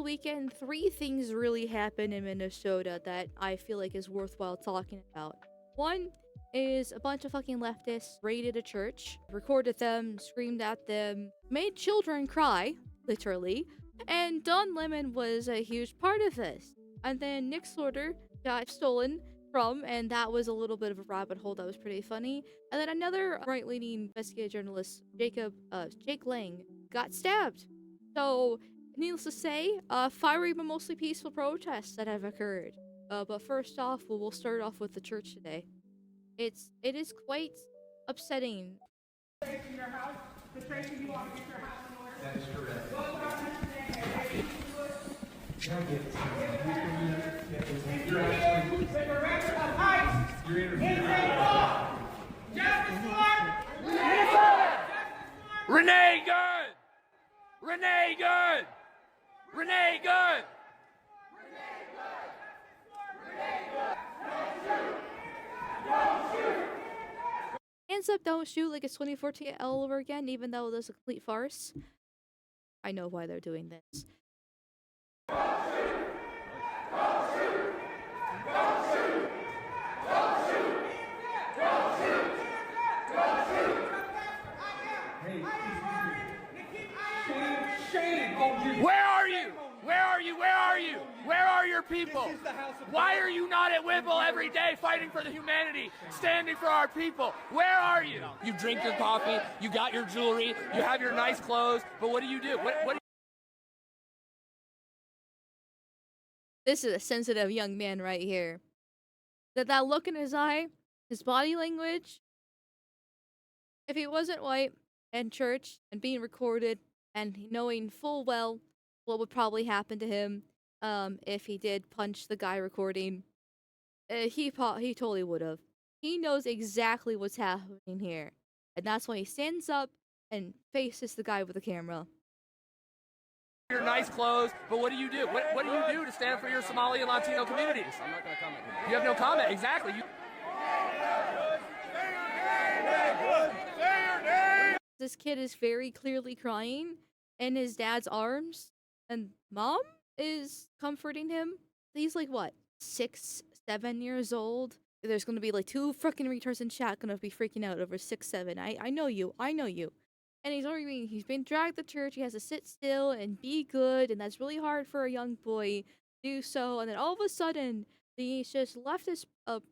the weekend, three things really happened in Minnesota that I feel like is worthwhile talking about. One is a bunch of fucking leftists raided a church, recorded them, screamed at them, made children cry, literally, and Don Lemon was a huge part of this. And then Nick Slaughter got stolen from, and that was a little bit of a rabbit hole that was pretty funny. And then another right-leaning investigative journalist, Jake Lang, got stabbed. So, needless to say, fiery but mostly peaceful protests that have occurred. But first off, we'll start off with the church today. It is quite upsetting. Your house, the trace you want to get your house in order. That is correct. You're interviewing. Justice for Renee Good! Renee Good! Renee Good! Hands up, don't shoot like it's 2014 all over again, even though it was a complete farce. I know why they're doing this. Where are you? Where are you? Where are you? Where are your people? Why are you not at Whipple every day fighting for the humanity, standing for our people? Where are you? You drink your coffee, you got your jewelry, you have your nice clothes, but what do you do? What do you This is a sensitive young man right here. That look in his eye, his body language. If he wasn't white and church and being recorded and knowing full well what would probably happen to him if he did punch the guy recording, he totally would have. He knows exactly what's happening here. And that's why he stands up and faces the guy with the camera. your nice clothes, but what do you do? What do you do to stand for your Somali and Latino communities? I'm not going to comment. You have no comment. Exactly. This kid is very clearly crying in his dad's arms, and mom is comforting him. He's like, what, 6, 7 years old? There's gonna be like 2 freaking retards in chat gonna be freaking out over 6, 7. I know you. And he's been dragged to church. He has to sit still and be good, and that's really hard for a young boy to do so. And then all of a sudden, these just leftist, I'm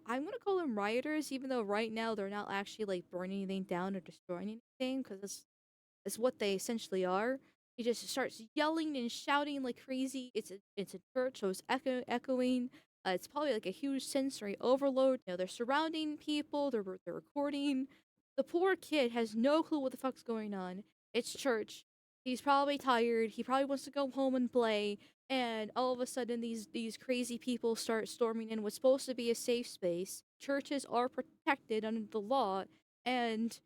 gonna call them rioters, even though right now they're not actually like burning anything down or destroying anything, because that's what they essentially are. He just starts yelling and shouting like crazy. It's a church, so it's echoing. It's probably like a huge sensory overload. You know, they're surrounding people. They're recording. The poor kid has no clue what the fuck's going on. It's church. He's probably tired. He probably wants to go home and play. And all of a sudden, these crazy people start storming in what's supposed to be a safe space. Churches are protected under the law, and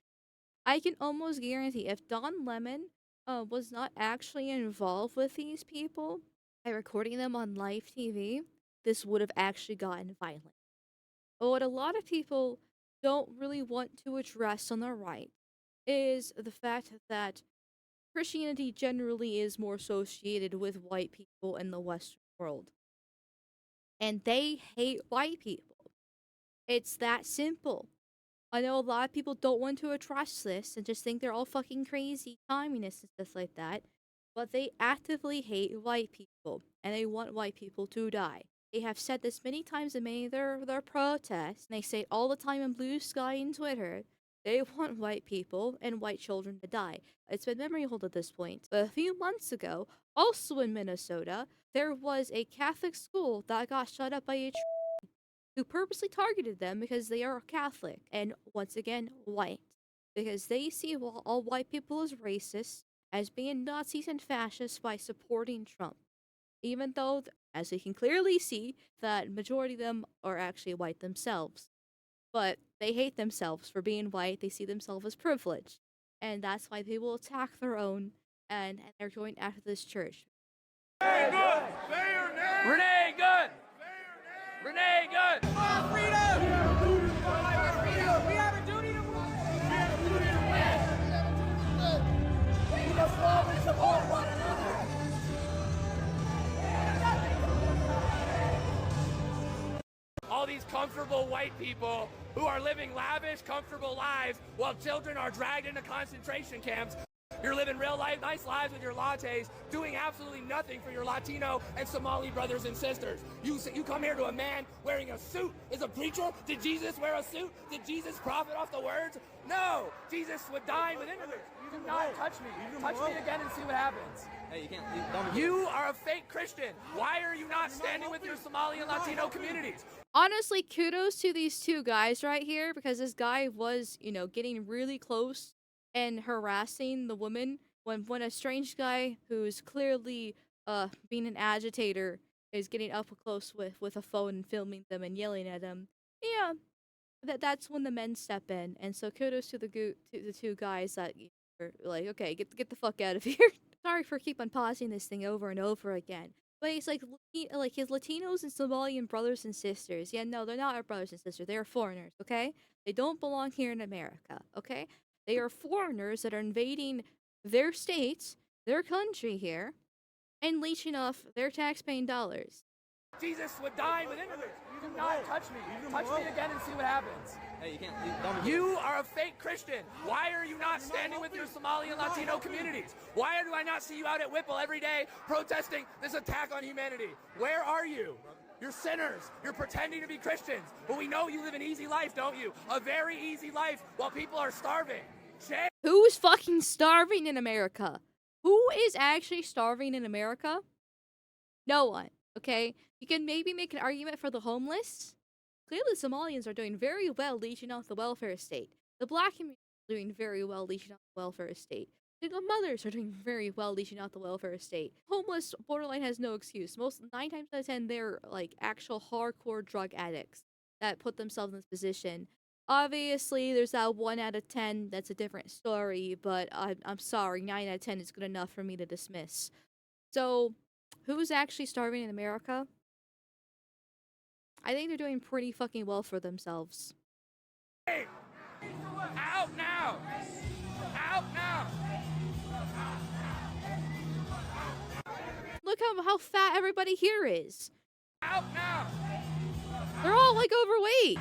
I can almost guarantee if Don Lemon was not actually involved with these people by recording them on live TV, this would have actually gotten violent. But what a lot of people don't really want to address on the right is the fact that Christianity generally is more associated with white people in the Western world. And they hate white people. It's that simple. I know a lot of people don't want to address this and just think they're all fucking crazy communists and stuff like that. But they actively hate white people, and they want white people to die. They have said this many times in many of their protests, and they say it all the time in Blue Sky and Twitter. They want white people and white children to die. It's been memory hold at this point. But a few months ago, also in Minnesota, there was a Catholic school that got shut up by a who purposely targeted them because they are Catholic and, once again, white. Because they see all white people as racist, as being Nazis and fascists by supporting Trump. Even though, as we can clearly see, that majority of them are actually white themselves. But they hate themselves for being white. They see themselves as privileged. And that's why they will attack their own, and they're going after this church. Renee Good! Renee Good! Renee Good! freedom! We have a duty to We must love and support one another. comfortable white people who are living lavish, comfortable lives while children are dragged into concentration camps. You're living real life, nice lives with your lattes, doing absolutely nothing for your Latino and Somali brothers and sisters. You come here to a man wearing a suit. Is a preacher? Did Jesus wear a suit? Did Jesus profit off the words? No. Jesus would dine with immigrants. Do not touch me. Touch me again and see what happens. Hey, you can't. You are a fake Christian. Why are you not standing with your Somali and Latino communities? Honestly, kudos to these two guys right here, because this guy was, getting really close and harassing the woman when a strange guy who's clearly being an agitator is getting up close with a phone and filming them and yelling at them. Yeah, that's when the men step in. And so kudos to the two guys that are like, okay, get the fuck out of here. Sorry for keep on pausing this thing over and over again. But it's like his Latinos and Somalian brothers and sisters. Yeah, no, they're not our brothers and sisters. They are foreigners, okay? They don't belong here in America, okay? They are foreigners that are invading their states, their country here, and leeching off their tax-paying dollars. Jesus would dine with immigrants. Do not touch me. Touch me again and see what happens. Hey, you can't. You are a fake Christian. Why are you not standing with your Somali and Latino communities? Why do I not see you out at Whipple every day protesting this attack on humanity? Where are you? You're sinners. You're pretending to be Christians. But we know you live an easy life, don't you? A very easy life while people are starving. Who's fucking starving in America? Who is actually starving in America? No one, okay? You can maybe make an argument for the homeless. Clearly, Somalians are doing very well leeching off the welfare state. The black community is doing very well leeching off the welfare state. Single mothers are doing very well leeching off the welfare state. Homeless borderline has no excuse. 9 times out of 10, they're like actual hardcore drug addicts that put themselves in this position. Obviously, there's that 1 out of 10 that's a different story, but I'm sorry, 9 out of 10 is good enough for me to dismiss. So, who's actually starving in America? I think they're doing pretty fucking well for themselves. Hey! Out now! Out now! Look how fat everybody here is. Out now! They're all like overweight.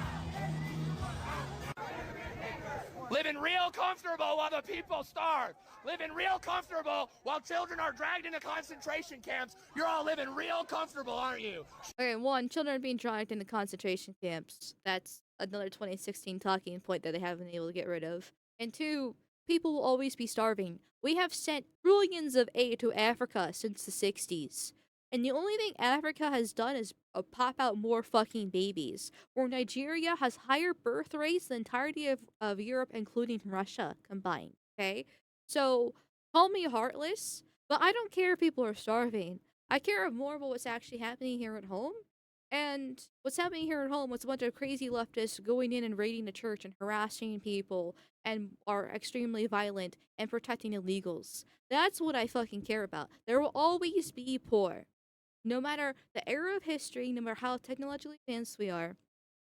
Living real comfortable while the people starve. Living real comfortable while children are dragged into concentration camps. You're all living real comfortable, aren't you? Okay, 1, children are being dragged into concentration camps. That's another 2016 talking point that they haven't been able to get rid of. And 2, people will always be starving. We have sent trillions of aid to Africa since the 60s. And the only thing Africa has done is pop out more fucking babies. Where Nigeria has higher birth rates than the entirety of Europe, including Russia combined. Okay? So, call me heartless, but I don't care if people are starving. I care more about what's actually happening here at home. And what's happening here at home was a bunch of crazy leftists going in and raiding the church and harassing people and are extremely violent and protecting illegals. That's what I fucking care about. There will always be poor. No matter the era of history, no matter how technologically advanced we are,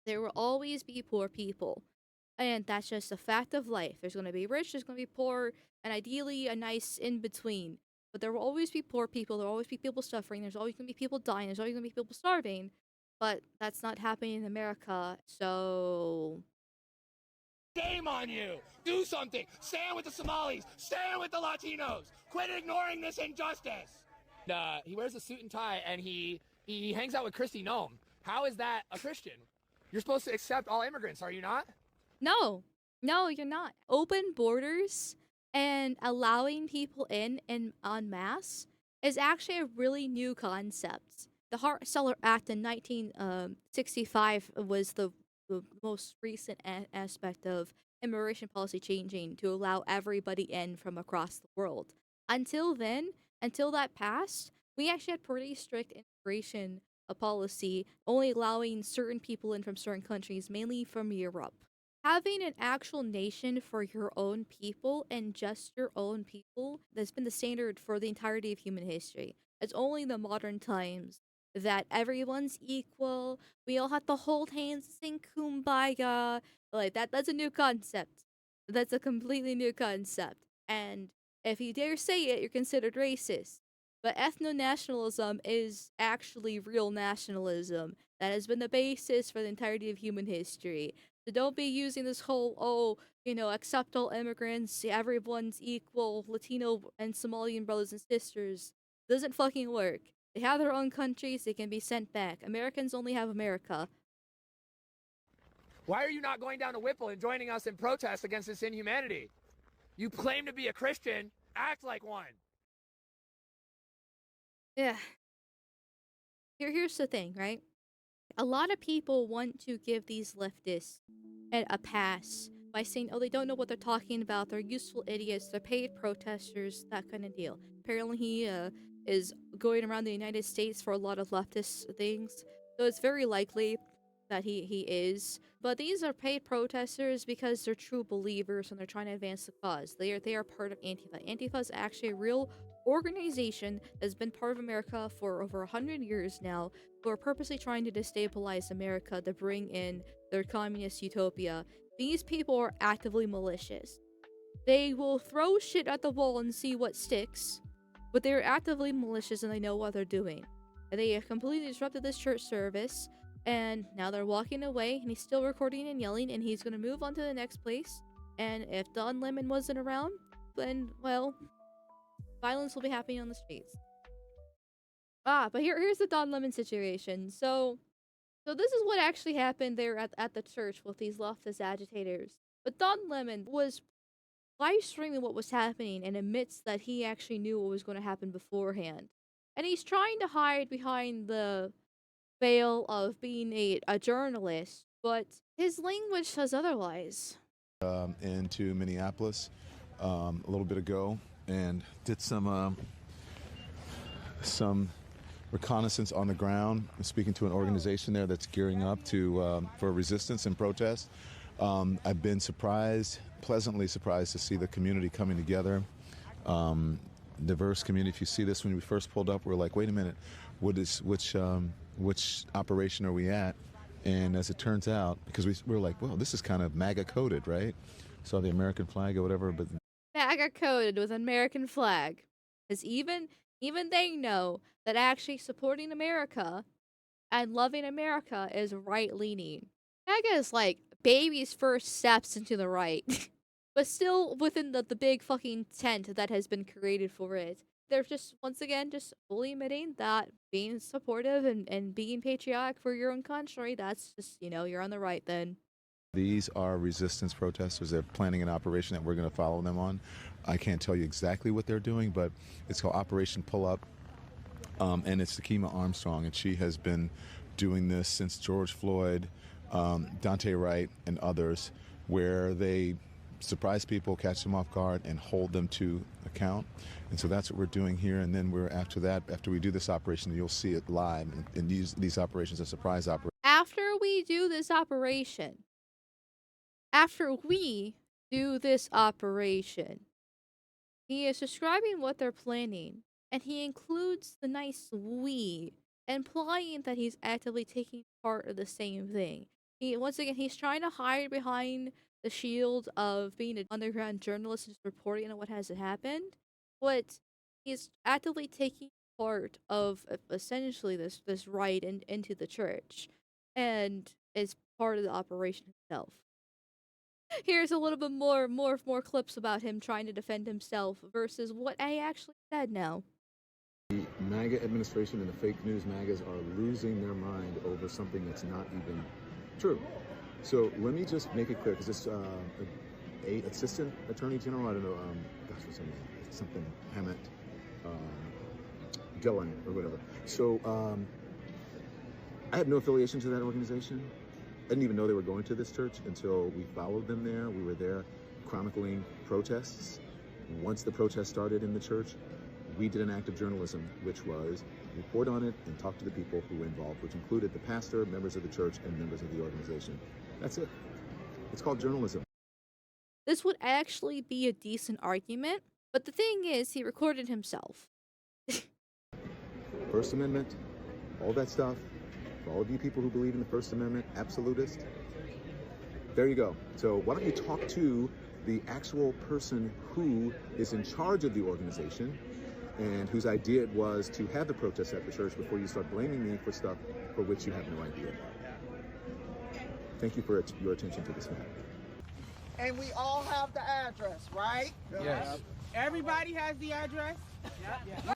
there will always be poor people. And that's just a fact of life. There's going to be rich, there's going to be poor, and ideally a nice in between. But there will always be poor people, there will always be people suffering, there's always going to be people dying, there's always going to be people starving. But that's not happening in America, so... Shame on you! Do something! Stand with the Somalis! Stand with the Latinos! Quit ignoring this injustice! He wears a suit and tie, and he hangs out with Christy Nome. How is that a Christian? You're supposed to accept all immigrants, are you not? No, you're not. Open borders and allowing people in en masse is actually a really new concept. The Hart-Celler Act in 1965 was the most recent aspect of immigration policy changing to allow everybody in from across the world. Until then, until that passed, we actually had pretty strict immigration policy, only allowing certain people in from certain countries, mainly from Europe. Having an actual nation for your own people and just your own people, that's been the standard for the entirety of human history. It's only the modern times that everyone's equal, we all have to hold hands and sing kumbaya. Like that's a new concept. That's a completely new concept. And if you dare say it, you're considered racist. But ethno-nationalism is actually real nationalism that has been the basis for the entirety of human history. So don't be using this whole, oh, accept all immigrants, everyone's equal, Latino and Somalian brothers and sisters. Doesn't fucking work. They have their own countries, they can be sent back. Americans only have America. Why are you not going down to Whipple and joining us in protest against this inhumanity? You claim to be a Christian, act like one. Yeah. Here's the thing, right? A lot of people want to give these leftists a pass by saying, oh, they don't know what they're talking about, they're useful idiots, they're paid protesters, that kind of deal. Apparently, he is going around the United States for a lot of leftist things, so it's very likely that he is. But these are paid protesters because they're true believers and they're trying to advance the cause. They are part of Antifa. Antifa is actually a real organization that's been part of America for over 100 years now, who are purposely trying to destabilize America to bring in their communist utopia. These people are actively malicious. They will throw shit at the wall and see what sticks, but they're actively malicious and they know what they're doing. And they have completely disrupted this church service, and now they're walking away, and he's still recording and yelling, and he's gonna move on to the next place. And if Don Lemon wasn't around, then, well, violence will be happening on the streets. But here's the Don Lemon situation. So this is what actually happened there at the church with these leftist agitators. But Don Lemon was live streaming what was happening and admits that he actually knew what was going to happen beforehand. And he's trying to hide behind the veil of being a journalist, but his language says otherwise. Into Minneapolis a little bit ago and did some reconnaissance on the ground, speaking to an organization there that's gearing up for resistance and protest. I've been pleasantly surprised to see the community coming together. Diverse community. If you see this, when we first pulled up, we're like, wait a minute, which operation are we at? And as it turns out, because we're like, well, this is kind of MAGA coded, right? Saw the American flag or whatever, but MAGA coded with an American flag. Because even they know that actually supporting America and loving America is right-leaning. MAGA is like baby's first steps into the right. But still within the big fucking tent that has been created for it. They're just, once again, just fully admitting that being supportive and being patriotic for your own country, that's just, you're on the right then. these are resistance protesters. They're planning an operation that we're going to follow them on. I can't tell you exactly what they're doing, but it's called Operation Pull Up. And it's Takima Armstrong, and she has been doing this since George Floyd, Dante Wright, and others, where they surprise people, catch them off guard, and hold them to account. And so that's what we're doing here. And then after we do this operation, you'll see it live. And these operations are surprise operations. After we do this operation, he is describing what they're planning, and he includes the nice we, implying that he's actively taking part of the same thing. He's trying to hide behind the shield of being an underground journalist and just reporting on what has happened, but he's actively taking part of essentially this right into the church, and is part of the operation itself. Here's a little bit more clips about him trying to defend himself versus what I actually said now. The MAGA administration and the fake news MAGAs are losing their mind over something that's not even true. So let me just make it clear, because this assistant attorney general, I don't know, gosh, what's her name? Something Hammett, Dillon or whatever. So I had no affiliation to that organization. I didn't even know they were going to this church until we followed them there. We were there chronicling protests. Once the protest started in the church, we did an act of journalism, which was report on it and talk to the people who were involved, which included the pastor, members of the church, and members of the organization. That's it. It's called journalism. This would actually be a decent argument, but the thing is, he recorded himself. First Amendment, all that stuff. For all of you people who believe in the First Amendment, absolutist, there you go. So why don't you talk to the actual person who is in charge of the organization and whose idea it was to have the protest at the church before you start blaming me for stuff for which you have no idea. Thank you for your attention to this matter. And we all have the address, right? Yes. Everybody has the address?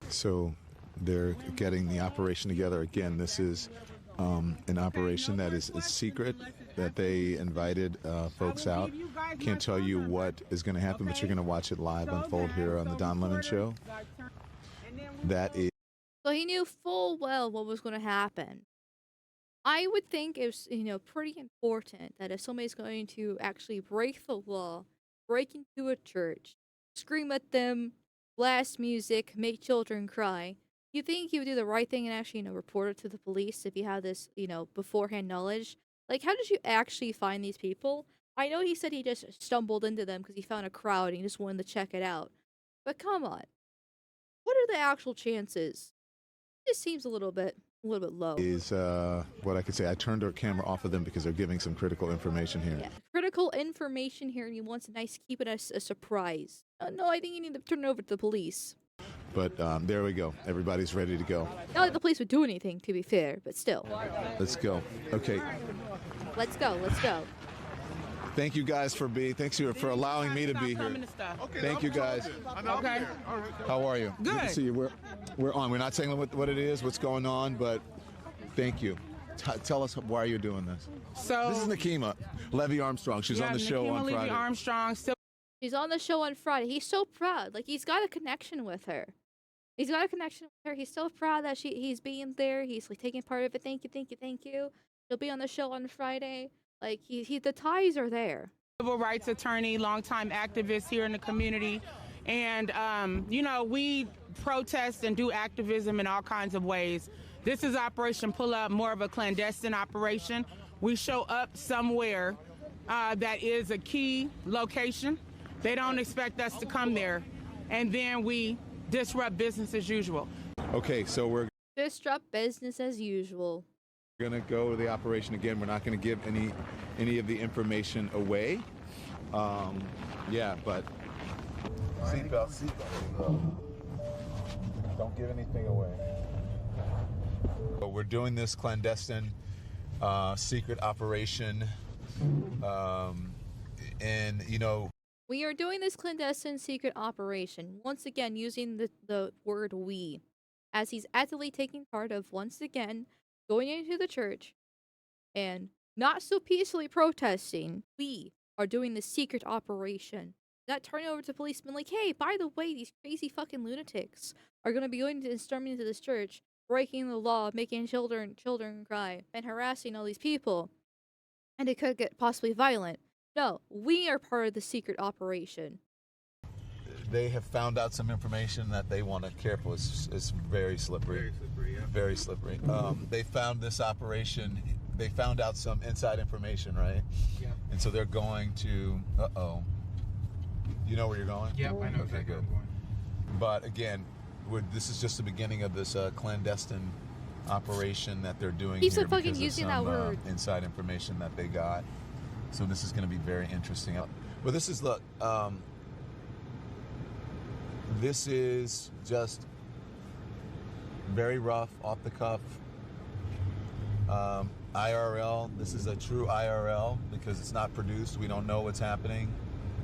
So they're getting the operation together. Again, this is an operation that is secret, that they invited folks out. Can't tell you what is going to happen, but you're going to watch it live unfold here on the Don Lemon Show. That is. So he knew full well what was going to happen. I would think it's, pretty important that if somebody's going to actually break the law, break into a church, scream at them, blast music, make children cry, you think you would do the right thing and actually, report it to the police if you have this, beforehand knowledge? Like, how did you actually find these people? I know he said he just stumbled into them because he found a crowd and he just wanted to check it out. But come on. What are the actual chances? This seems a little bit low. Is what I could say. I turned our camera off of them because they're giving some critical information here. Yeah, critical information here, and he wants to keep it as a surprise. No, I think you need to turn it over to the police. But there we go. Everybody's ready to go. Not that the police would do anything, to be fair, but still. Let's go. Okay. Let's go. Let's go. Thank you guys for allowing me to be here. Thank you guys. Okay. How are you? Good. To see you. We're on. We're not saying what it is, what's going on, but thank you. Tell us why you're doing this. So This is Nakima Levy Armstrong. She's on the show on Friday. Armstrong, still She's on the show on Friday. He's so proud. Like, he's got a connection with her. He's so proud that he's being there. He's like taking part of it. Thank you, thank you, thank you. She'll be on the show on Friday. Like, the ties are there. civil rights attorney, longtime activist here in the community. And, we protest and do activism in all kinds of ways. This is Operation Pull Up, more of a clandestine operation. We show up somewhere that is a key location. They don't expect us to come there. And then we disrupt business as usual. Okay, so we're Disrupt business as usual. going to go to the operation again. We're not going to give any of the information away. Yeah, but seatbelt. Don't give anything away. So we're doing this clandestine secret operation, and We are doing this clandestine secret operation, once again using the word we, as he's actively taking part of, once again, going into the church and not so peacefully protesting. We are doing this secret operation. Not turning over to policemen like, hey, by the way, these crazy fucking lunatics are going to be going to storming into this church, breaking the law, making children cry, and harassing all these people. And it could get possibly violent. No, we are part of the secret operation. they have found out some information that they want to careful. It's very slippery. Very slippery. They found this operation. They found out some inside information, right? Yeah. And so they're going to. You know where you're going? Yep, I know exactly where I'm going. But again, this is just the beginning of this clandestine operation that they're doing. Keeps here on fucking because of using some, that word. Inside information that they got. So this is going to be very interesting. But this is, look, this is just very rough, off the cuff. IRL. This is a true IRL because it's not produced. We don't know what's happening.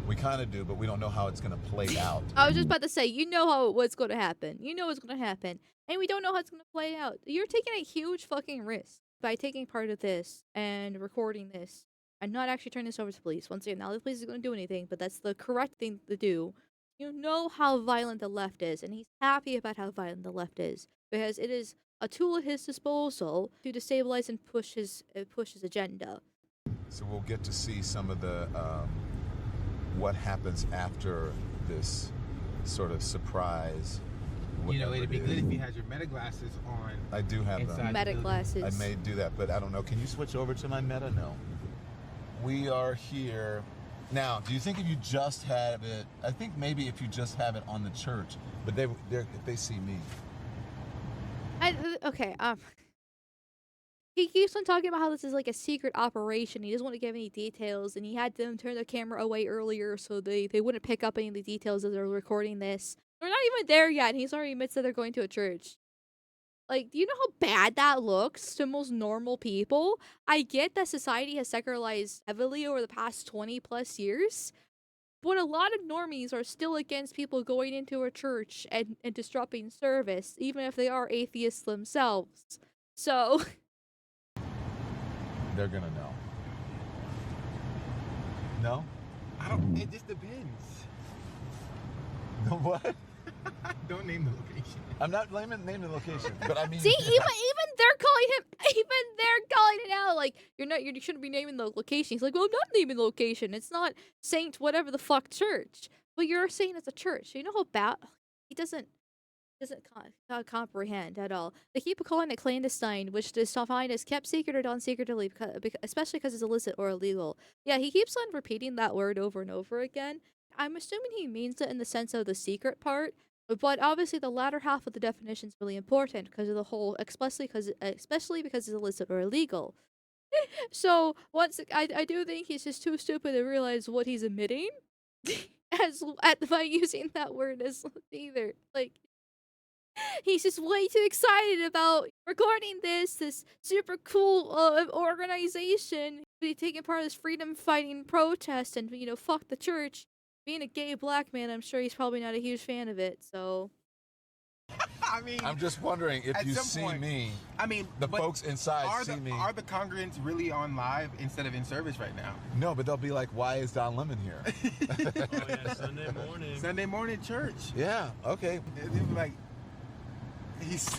We kind of do, but we don't know how it's going to play out. I was just about to say, you know what's going to happen. You know what's going to happen. And we don't know how it's going to play out. You're taking a huge fucking risk by taking part of this and recording this and not actually turning this over to police. Once again, now the police is going to do anything, but that's the correct thing to do. You know how violent the left is, and he's happy about how violent the left is because it is a tool at his disposal to destabilize and push his agenda. So we'll get to see some of the what happens after this sort of surprise. You know, it'd be good if you had your meta glasses on. I do have them. Inside. Meta glasses. I may do that, but I don't know. Can you switch over to my meta? No. We are here. Now, do you think if you just have it, I think maybe if you just have it on the church, but if they see me. Okay, he keeps on talking about how this is like a secret operation. He doesn't want to give any details, and he had them turn the camera away earlier so they wouldn't pick up any of the details as they're recording this. We're not even there yet, and he's already admits that they're going to a church. Like, do you know how bad that looks to most normal people? I get that society has secularized heavily over the past 20 plus years, but a lot of normies are still against people going into a church and disrupting service, even if they are atheists themselves. So, They're gonna know. No? I don't. It just depends. No what? Don't name the location. I'm not naming the location, but I mean. see, even they're calling him, even they're calling it out. Like, you shouldn't be naming the location. He's like, well, I'm not naming the location. It's not Saint whatever the fuck church. But you're saying it's a church. You know how bad he doesn't comprehend at all. They keep calling it clandestine, which is defined as kept secret or done secretly, especially because it's illicit or illegal. Yeah, he keeps on repeating that word over and over again. I'm assuming he means it in the sense of the secret part, but obviously the latter half of the definition is really important because of the whole, especially because it's illicit or illegal. So I do think he's just too stupid to realize what he's admitting, by using that word as either like. He's just way too excited about recording this super cool organization, taking part of this freedom fighting protest, and fuck the church. Being a gay black man, I'm sure he's probably not a huge fan of it. So I mean, I'm just wondering if at you some see point, me. I mean, The but folks inside see me. Are the congregants really on live instead of in service right now? No, but they'll be like, "Why is Don Lemon here?" Oh yeah, Sunday morning. Sunday morning church. Yeah. Okay. They'll be like, he's.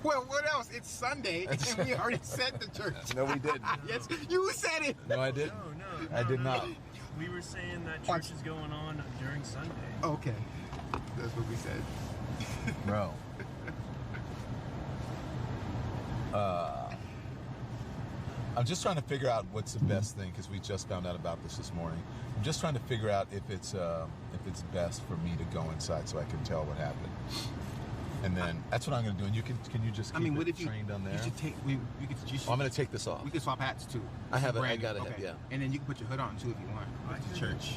Well, what else? It's Sunday, and we already said the church. No, we didn't. Yes, you said it. No, I didn't. No, I did not. We were saying that church is going on during Sunday. Okay, that's what we said. Bro. I'm just trying to figure out what's the best thing because we just found out about this morning. I'm just trying to figure out if it's best for me to go inside so I can tell what happened. And then that's what I'm going to do. And can you just keep what it if you trained on there? You should take. You could. I'm going to take this off. We could swap hats too. I have it. I Brand got new. it. Okay. Yeah. And then you can put your hood on too if you want. Like the church.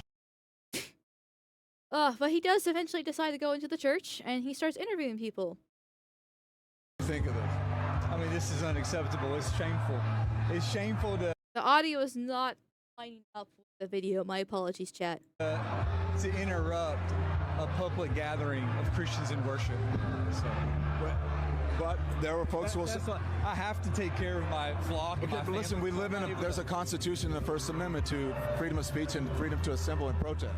but he does eventually decide to go into the church, and he starts interviewing people. Think of this. I mean, this is unacceptable. It's shameful. It's shameful to The audio is not lining up with the video. My apologies, chat. interrupt a public gathering of Christians in worship. So, But there were folks who will say, I have to take care of my flock. and okay, my but listen, family. we live in there's a constitution in the First Amendment to freedom of speech and freedom to assemble and protest.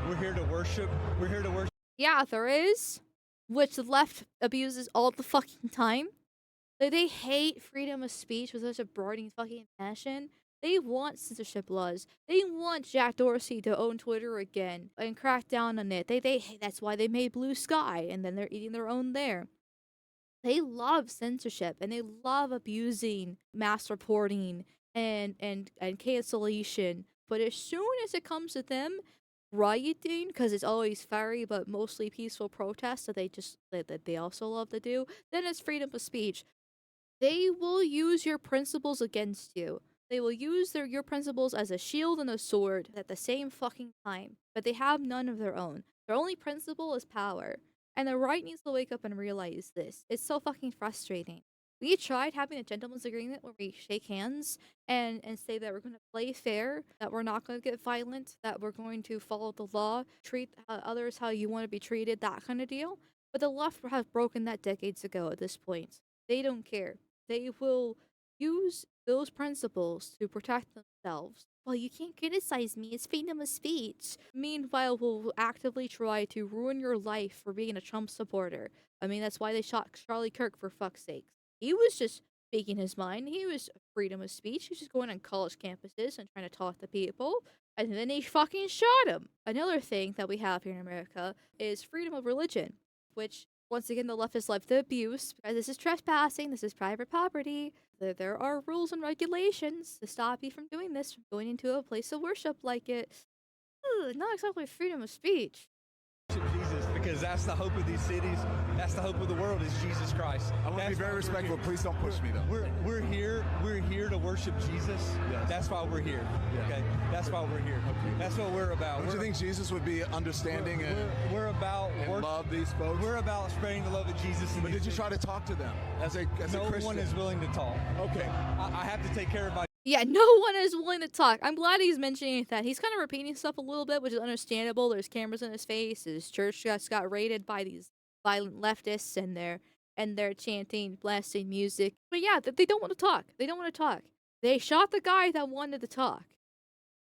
We're here to worship. We're here to worship. Yeah, there is, which the left abuses all the fucking time. Like, they hate freedom of speech with such a broadening fucking passion. They want censorship laws. They want Jack Dorsey to own Twitter again and crack down on it. That's why they made Blue Sky, and then they're eating their own there. They love censorship, and they love abusing mass reporting and cancellation. But as soon as it comes to them rioting, because it's always fiery but mostly peaceful protests that they also love to do, then it's freedom of speech. They will use your principles against you. They will use your principles as a shield and a sword at the same fucking time, but they have none of their own. Their only principle is power. And the right needs to wake up and realize this. It's so fucking frustrating. We tried having a gentleman's agreement where we shake hands and say that we're going to play fair, that we're not going to get violent, that we're going to follow the law, treat others how you want to be treated, that kind of deal. But the left have broken that decades ago at this point. They don't care. They will use those principles to protect themselves. Well, you can't criticize me. It's freedom of speech. Meanwhile, will actively try to ruin your life for being a Trump supporter. I mean, that's why they shot Charlie Kirk, for fuck's sake. He was just speaking his mind. He was freedom of speech. He was just going on college campuses and trying to talk to people. And then they fucking shot him. Another thing that we have here in America is freedom of religion, which, once again, the leftists love to abuse. Because this is trespassing. This is private property. There are rules and regulations to stop you from doing this, from going into a place of worship like it. Not exactly freedom of speech. Jesus, because because that's the hope of these cities. That's the hope of the world is Jesus Christ. I want to be very respectful. Please don't push me, though. We're here to worship Jesus. Yes. That's why we're here. Yeah. Okay, that's why we're here. Okay. That's what we're about. Don't you think Jesus would be understanding we're about and love these folks? We're about spreading the love of Jesus. But did you try to talk to them as a no Christian? one is willing to talk. Okay. I have to take care of my. Yeah, no one is willing to talk. I'm glad he's mentioning that. He's kind of repeating stuff a little bit, which is understandable. There's cameras in his face. His church just got raided by these violent leftists, and they're chanting, blasting music. But yeah, they don't want to talk. They don't want to talk. They shot the guy that wanted to talk,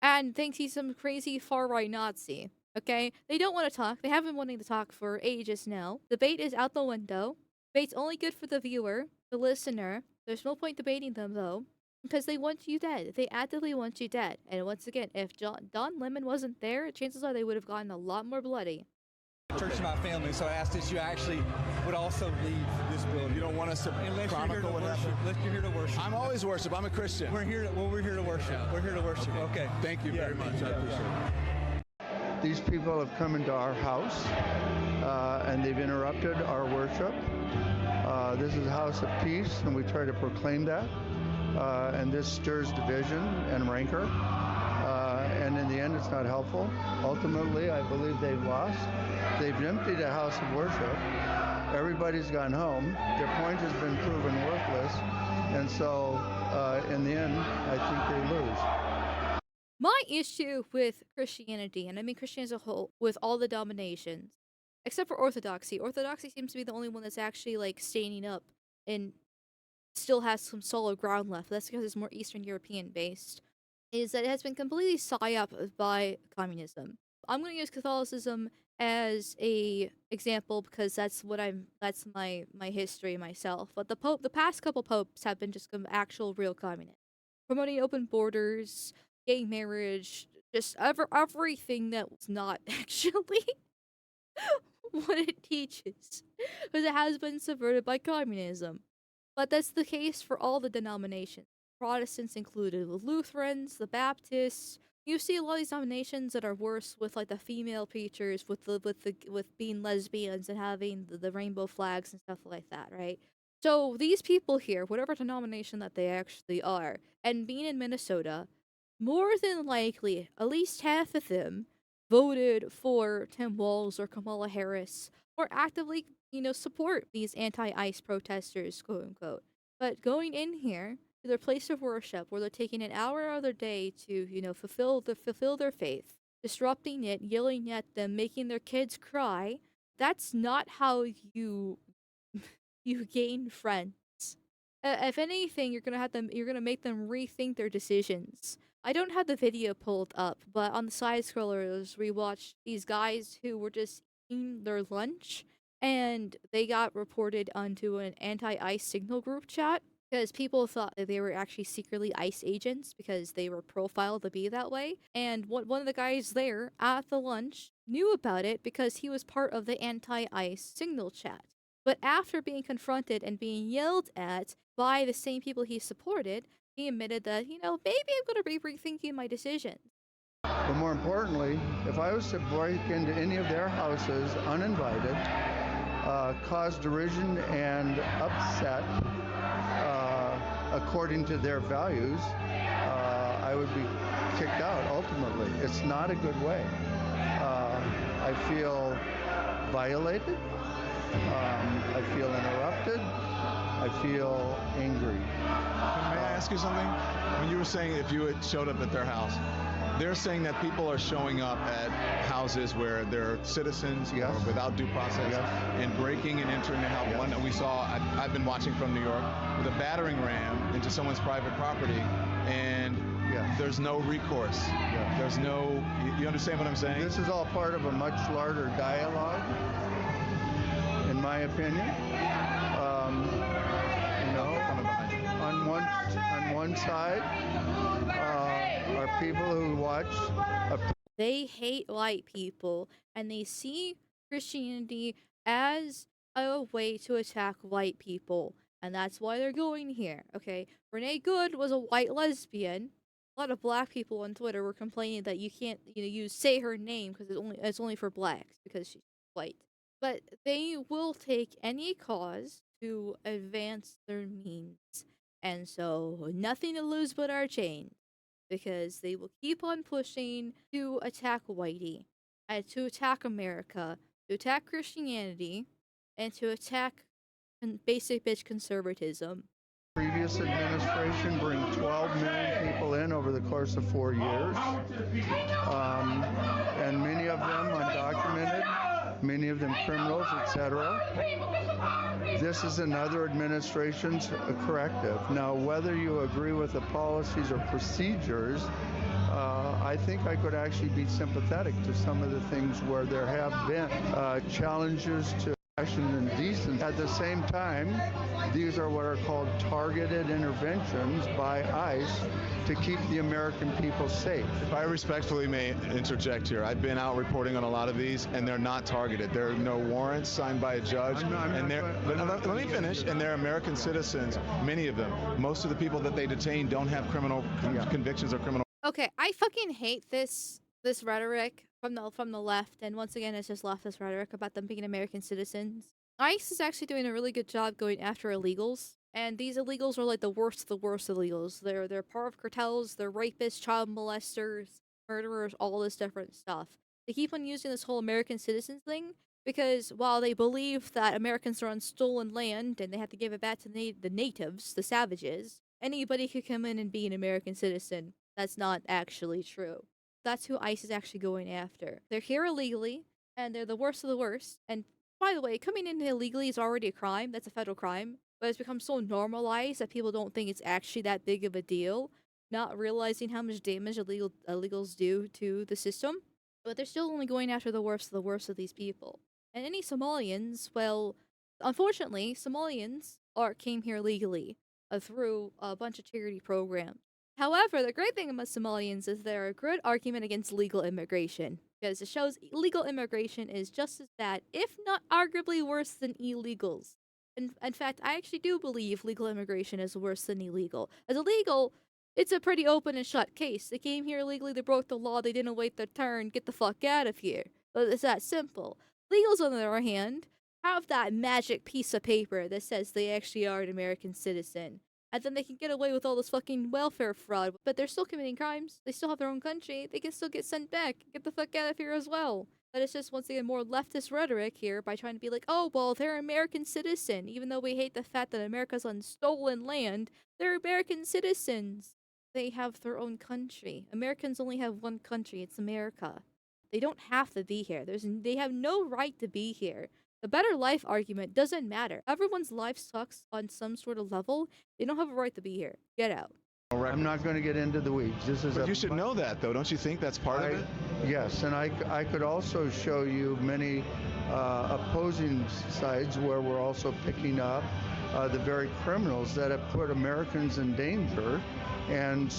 and thinks he's some crazy far right Nazi. Okay, they don't want to talk. They have been wanting to talk for ages now. Debate is out the window. Debate's only good for the viewer, the listener. There's no point debating them though. Because they want you dead. They actively want you dead. And once again, if Don Lemon wasn't there, chances are they would have gotten a lot more bloody. Church and my family, so I asked that you actually would also leave this building. You don't want us to chronicle what happened? Unless you're here to worship. I'm always worship. I'm a Christian. We're here to worship. Yeah. We're here to worship. Okay. Thank you very much. I appreciate it. These people have come into our house and they've interrupted our worship. This is a house of peace, and we try to proclaim that. And this stirs division and rancor. And in the end, it's not helpful. Ultimately, I believe they've lost. They've emptied a house of worship. Everybody's gone home. Their point has been proven worthless. And so, in the end, I think they lose. My issue with Christianity, and I mean Christianity as a whole, with all the dominations, except for Orthodoxy. Orthodoxy seems to be the only one that's actually, like, standing up and still has some solid ground left. That's because it's more Eastern European based. Is that it has been completely psyoped by communism. I'm going to use Catholicism as a example because that's my history myself. But the past couple popes have been just actual real communists, promoting open borders, gay marriage, just everything that was not actually what it teaches, because it has been subverted by communism. But that's the case for all the denominations, Protestants included, the Lutherans, the Baptists. You see a lot of these denominations that are worse with like the female preachers, with being lesbians and having the rainbow flags and stuff like that, right? So these people here, whatever denomination that they actually are, and being in Minnesota, more than likely, at least half of them voted for Tim Walz or Kamala Harris, or actively, support these anti-ICE protesters, quote unquote. But going in here to their place of worship, where they're taking an hour out of their day to, fulfill their faith, disrupting it, yelling at them, making their kids cry, that's not how you gain friends. If anything, you're gonna make them rethink their decisions. I don't have the video pulled up, but on the side scrollers, we watched these guys who were just eating their lunch, and they got reported onto an anti-ICE signal group chat because people thought that they were actually secretly ICE agents because they were profiled to be that way. And one of the guys there at the lunch knew about it because he was part of the anti-ICE signal chat. But after being confronted and being yelled at by the same people he supported, he admitted that, maybe I'm going to be rethinking my decision. But more importantly, if I was to break into any of their houses uninvited, cause derision and upset according to their values, I would be kicked out ultimately. It's not a good way. I feel violated. I feel interrupted. I feel angry. May I ask you something? When you were saying if you had showed up at their house, they're saying that people are showing up at houses where there are citizens Yes. or without due process Yes. and breaking and entering the house. Yes. One that we saw, I've been watching from New York, with a battering ram into someone's private property, and Yes. there's no recourse. Yes. There's no, you understand what I'm saying? This is all part of a much larger dialogue, in my opinion. Coming behind you. On one side are people who watch They hate white people, and they see Christianity as a way to attack white people, and that's why they're going here. Okay, Renee Good was a white lesbian. A lot of black people on Twitter were complaining that you can't, say her name because it's only for blacks because she's white. but they will take any cause to advance their means. And so, nothing to lose but our chain, because they will keep on pushing to attack Whitey, to attack America, to attack Christianity, and to attack basic bitch conservatism. Previous administration bring 12 million people in over the course of 4 years, and many of them undocumented, many of them criminals, etc. This is another administration's corrective. Now, whether you agree with the policies or procedures, I think I could actually be sympathetic to some of the things where there have been challenges to fashion and decency. At the same time, these are what are called targeted interventions by ICE to keep the American people safe. If I respectfully may interject here, I've been out reporting on a lot of these, and they're not targeted. There are no warrants signed by a judge, let me finish. And they're American citizens, many of them. Most of the people that they detain don't have criminal convictions or criminal. Okay, I fucking hate this rhetoric from the left, and once again, it's just leftist rhetoric about them being American citizens. ICE is actually doing a really good job going after illegals, and these illegals are like the worst of the worst illegals. They're part of cartels, they're rapists, child molesters, murderers, all this different stuff. They keep on using this whole American citizens thing because while they believe that Americans are on stolen land and they have to give it back to the natives, the savages, anybody could come in and be an American citizen. That's not actually true. That's who ICE is actually going after. They're here illegally, and they're the worst of the worst. And by the way, coming in illegally is already a crime. That's a federal crime. But it's become so normalized that people don't think it's actually that big of a deal, not realizing how much damage illegals do to the system. But they're still only going after the worst of these people. And any Somalians, well, unfortunately, Somalians came here legally through a bunch of charity programs. However, the great thing about Somalians is they're a good argument against legal immigration, because it shows illegal immigration is just as bad, if not arguably worse than illegals. In fact, I actually do believe legal immigration is worse than illegal. As illegal, it's a pretty open and shut case. They came here illegally, they broke the law, they didn't wait their turn, get the fuck out of here. But it's that simple. Legals, on the other hand, have that magic piece of paper that says they actually are an American citizen. And then they can get away with all this fucking welfare fraud, but they're still committing crimes. They still have their own country. They can still get sent back. Get the fuck out of here as well. But it's just, once again, more leftist rhetoric here by trying to be like, oh, well, they're an American citizen. Even though we hate the fact that America's on stolen land, they're American citizens. They have their own country. Americans only have one country. It's America. They don't have to be here. They have no right to be here. The better life argument doesn't matter. Everyone's life sucks on some sort of level. They don't have a right to be here. Get out. I'm not going to get into the weeds. But you should know that, though. Don't you think that's part of it? Yes, and I could also show you many opposing sides where we're also picking up the very criminals that have put Americans in danger. And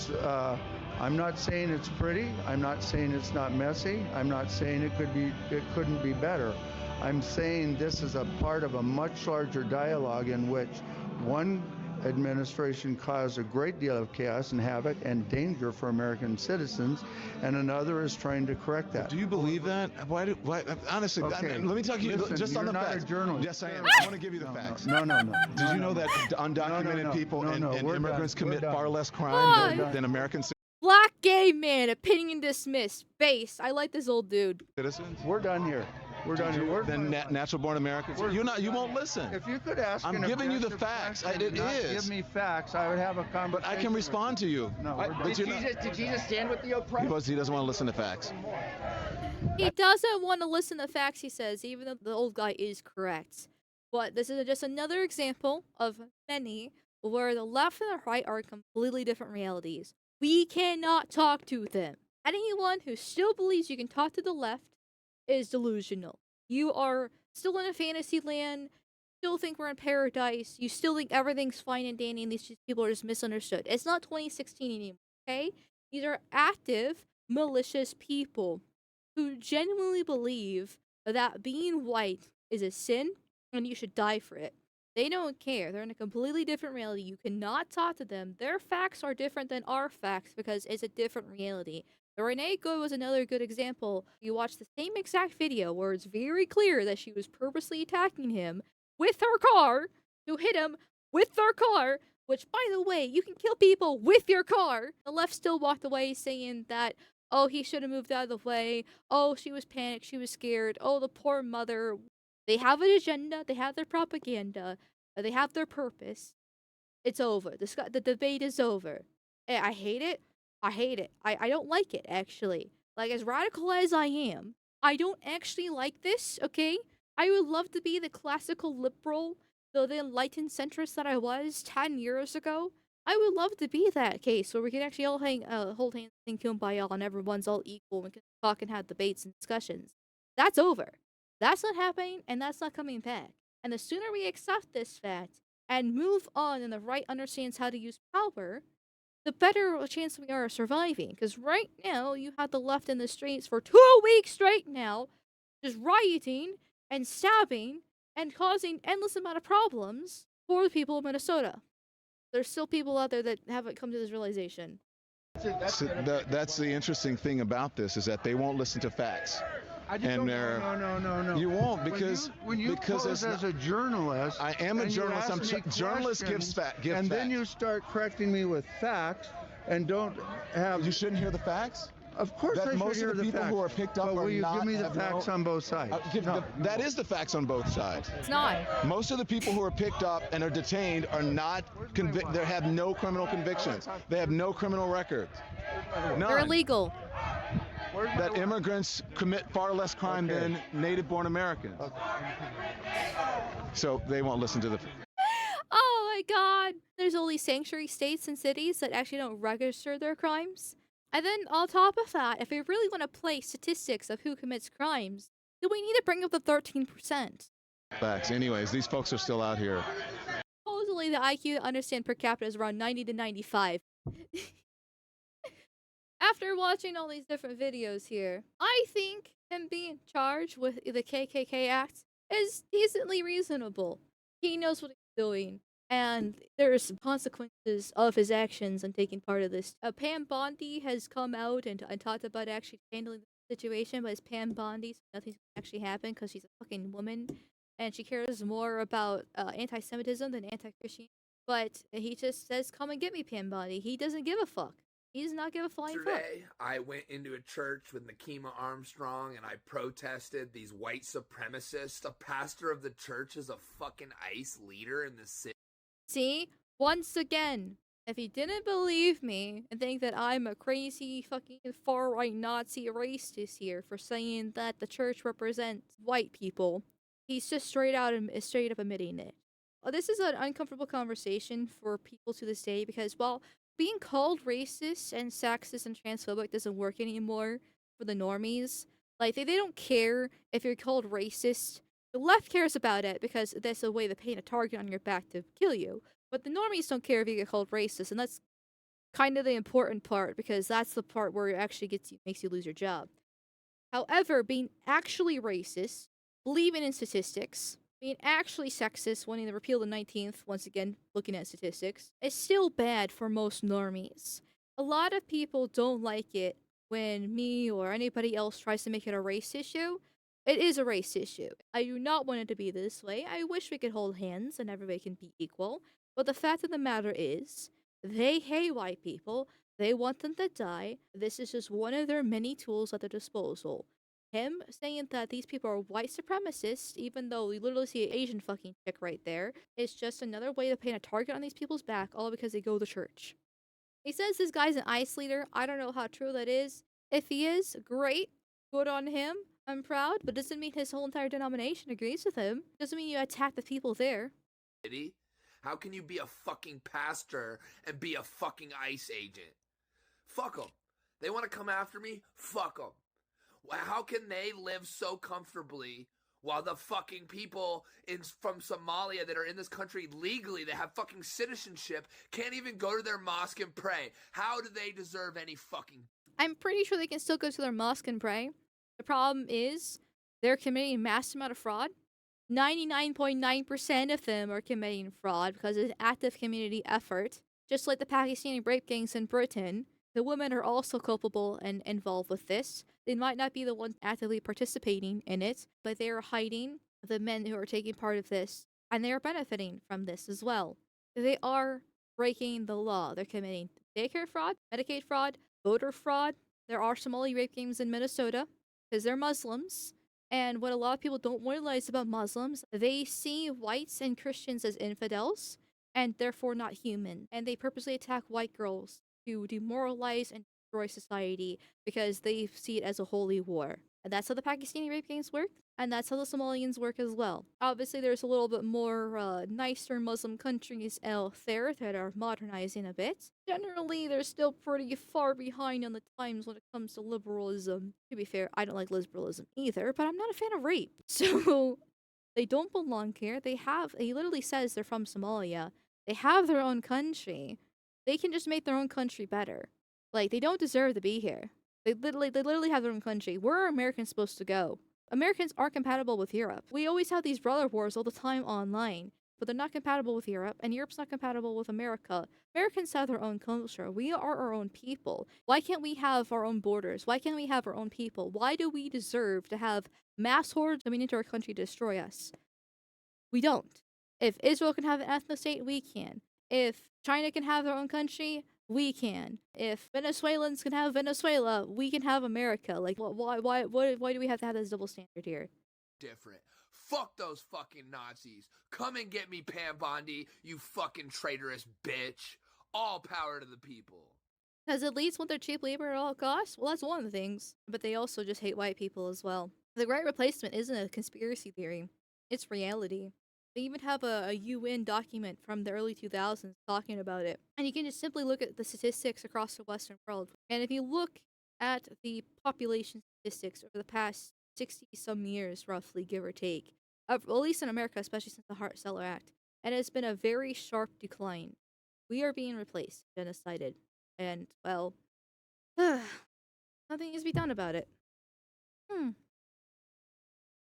I'm not saying it's pretty. I'm not saying it's not messy. I'm not saying it couldn't be better. I'm saying this is a part of a much larger dialogue in which one administration caused a great deal of chaos and havoc and danger for American citizens, and another is trying to correct that. Do you believe that? Why honestly, Okay. let me talk to you just on the not facts. a journalist. Yes, I am. I want to give you the facts. No. Did you know that undocumented people and immigrants commit far less crime than American Black gay man, opinion dismissed. Base. I like this old dude. citizens? We're done here. We're done here. Then natural-born Americans. You won't listen. If you could ask, I'm giving you the facts. It is. Give me facts. I would have a conversation. But I can respond to you. No, Did Jesus stand with the oppressed? He doesn't want to listen to facts. He doesn't want to listen to facts, he says, even though the old guy is correct. But this is just another example of many where the left and the right are completely different realities. We cannot talk to them. Anyone who still believes you can talk to the left is delusional. You are still in a fantasy land, still think we're in paradise, you still think everything's fine and dandy and these people are just misunderstood. It's not 2016 anymore, okay? These are active, malicious people who genuinely believe that being white is a sin and you should die for it. They don't care. They're in a completely different reality. You cannot talk to them. Their facts are different than our facts because it's a different reality. Renee Good was another good example. You watch the same exact video where it's very clear that she was purposely attacking him with her car to hit him with their car, which, by the way, you can kill people with your car. The left still walked away saying that, oh, he should have moved out of the way. Oh, she was panicked. She was scared. Oh, the poor mother. They have an agenda. They have their propaganda. They have their purpose. It's over. The debate is over. I hate it. I hate it. I don't like it, actually. Like, as radical as I am, I don't actually like this, okay? I would love to be the classical liberal, the enlightened centrist that I was 10 years ago. I would love to be that case where we can actually all hold hands and kumbaya and everyone's all equal and we can talk and have debates and discussions. That's over. That's not happening and that's not coming back. And the sooner we accept this fact and move on and the right understands how to use power, the better chance we are of surviving. Because right now, you have the left in the streets for 2 weeks straight now, just rioting and stabbing and causing endless amount of problems for the people of Minnesota. There's still people out there that haven't come to this realization. So that's the interesting thing about this is that they won't listen to facts. No. You won't because when you because pose as a journalist, I am a and you journalist. ask me Journalists give questions, facts. And then you start correcting me with facts, and don't have. You shouldn't hear the facts. Of course, I should hear the people facts. who are picked up but are will you not. give me the facts on both sides? No. That is the facts on both sides. It's not. Most of the people who are picked up and are detained are not convicted. They have no criminal convictions. They have no criminal records. None. They're illegal. That immigrants commit far less crime than native-born Americans. So they won't listen to the. Oh my god. There's only sanctuary states and cities that actually don't register their crimes. And then on top of that, if we really want to play statistics of who commits crimes, then we need to bring up the 13%. Facts. Anyways, these folks are still out here. Supposedly the IQ to understand per capita is around 90 to 95. After watching all these different videos here, I think him being charged with the KKK Act is decently reasonable. He knows what he's doing, and there's some consequences of his actions and taking part of this. Pam Bondi has come out and talked about actually handling the situation, but it's Pam Bondi, so nothing's gonna actually happen because she's a fucking woman, and she cares more about anti-Semitism than anti-Christianity. But he just says, come and get me, Pam Bondi. He doesn't give a fuck. He does not give a flying fuck. Yesterday, I went into a church with Nakima Armstrong and I protested these white supremacists. A pastor of the church is a fucking ICE leader in the city. See? Once again, if you didn't believe me and think that I'm a crazy fucking far-right Nazi racist here for saying that the church represents white people, he's just straight up admitting it. This is an uncomfortable conversation for people to this day because, well, being called racist and sexist and transphobic doesn't work anymore for the normies. Like, they don't care if you're called racist. The left cares about it because that's a way to paint a target on your back to kill you. But the normies don't care if you get called racist, and that's kind of the important part because that's the part where it actually makes you lose your job. However, being actually racist, believing in statistics, being actually sexist, wanting to repeal the 19th, once again, looking at statistics, is still bad for most normies. A lot of people don't like it when me or anybody else tries to make it a race issue. It is a race issue. I do not want it to be this way. I wish we could hold hands and everybody can be equal. But the fact of the matter is, they hate white people. They want them to die. This is just one of their many tools at their disposal. Him saying that these people are white supremacists, even though we literally see an Asian fucking chick right there, is just another way to paint a target on these people's back, all because they go to church. He says this guy's an ICE leader. I don't know how true that is. If he is, great. Good on him. I'm proud, but doesn't mean his whole entire denomination agrees with him. Doesn't mean you attack the people there. How can you be a fucking pastor and be a fucking ICE agent? Fuck them. They want to come after me? Fuck them. How can they live so comfortably while the fucking people from Somalia that are in this country legally, that have fucking citizenship, can't even go to their mosque and pray? How do they deserve any fucking... I'm pretty sure they can still go to their mosque and pray. The problem is, they're committing a mass amount of fraud. 99.9% of them are committing fraud because it's an active community effort. Just like the Pakistani rape gangs in Britain, The women are also culpable and involved with this. They might not be the ones actively participating in it, but they are hiding the men who are taking part of this, and they are benefiting from this as well. They are breaking the law. They're committing daycare fraud, Medicaid fraud, voter fraud. There are Somali rape gangs in Minnesota because they're Muslims. And what a lot of people don't realize about Muslims, they see whites and Christians as infidels and therefore not human. And they purposely attack white girls to demoralize and destroy society because they see it as a holy war. And that's how the Pakistani rape gangs work, and that's how the Somalians work as well. Obviously, there's a little bit more nicer Muslim countries out there that are modernizing a bit. Generally, they're still pretty far behind on the times when it comes to liberalism. To be fair, I don't like liberalism either, but I'm not a fan of rape. So they don't belong here. He literally says they're from Somalia. They have their own country. They can just make their own country better. Like, they don't deserve to be here. They literally have their own country. Where are Americans supposed to go? Americans aren't compatible with Europe. We always have these brother wars all the time online, but they're not compatible with Europe, and Europe's not compatible with America. Americans have their own culture. We are our own people. Why can't we have our own borders? Why can't we have our own people? Why do we deserve to have mass hordes coming into our country to destroy us? We don't. If Israel can have an ethno state, we can. If China can have their own country, we can. If Venezuelans can have Venezuela, we can have America. Like, why do we have to have this double standard here? Different. Fuck those fucking Nazis. Come and get me, Pam Bondi, you fucking traitorous bitch. All power to the people. Because at least want their cheap labor at all costs? Well, that's one of the things. But they also just hate white people as well. The Great Replacement isn't a conspiracy theory, it's reality. They even have a UN document from the early 2000s talking about it. And you can just simply look at the statistics across the Western world. And if you look at the population statistics over the past 60 some years, roughly, give or take, at least in America, especially since the Hart-Celler Act, and it's been a very sharp decline. We are being replaced, genocided. And, well, nothing is to be done about it.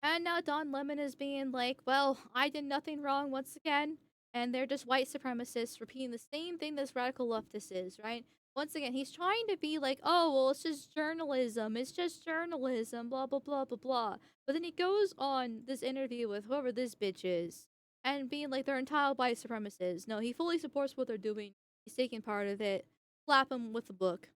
And now Don Lemon is being like, well, I did nothing wrong once again. And they're just white supremacists repeating the same thing this radical leftist is, right? Once again, he's trying to be like, oh, well, it's just journalism. It's just journalism, blah, blah, blah, blah, blah. But then he goes on this interview with whoever this bitch is and being like, they're entitled white supremacists. No, he fully supports what they're doing. He's taking part of it. Slap him with the book.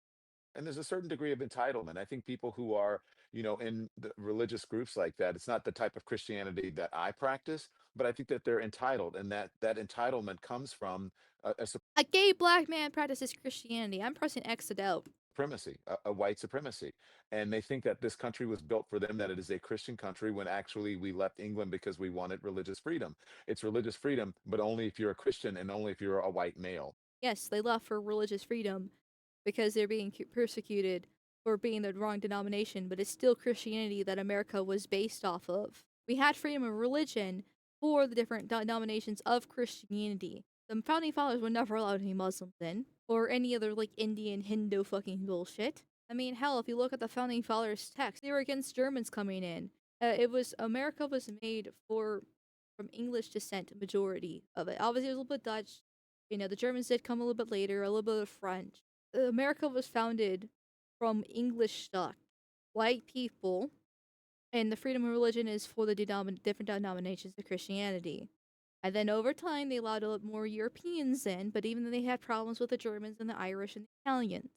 And there's a certain degree of entitlement. I think people who are, in the religious groups like that, it's not the type of Christianity that I practice, but I think that they're entitled, and that entitlement comes from a A gay black man practices Christianity. I'm pressing X it out. supremacy, a white supremacy. And they think that this country was built for them, that it is a Christian country, when actually we left England because we wanted religious freedom. It's religious freedom, but only if you're a Christian and only if you're a white male. Yes, they left for religious freedom because they're being persecuted for being the wrong denomination, but it's still Christianity that America was based off of. We had freedom of religion for the different denominations of Christianity. The founding fathers were never allowed any Muslims in, or any other like Indian Hindu fucking bullshit. I mean, hell, if you look at the founding fathers' text, they were against Germans coming in. America was made for from English descent, majority of it. Obviously, it was a little bit Dutch. The Germans did come a little bit later, a little bit of French. America was founded from English stock, white people, and the freedom of religion is for the different denominations of Christianity. And then over time, they allowed a lot more Europeans in, but even then, they had problems with the Germans and the Irish and the Italians.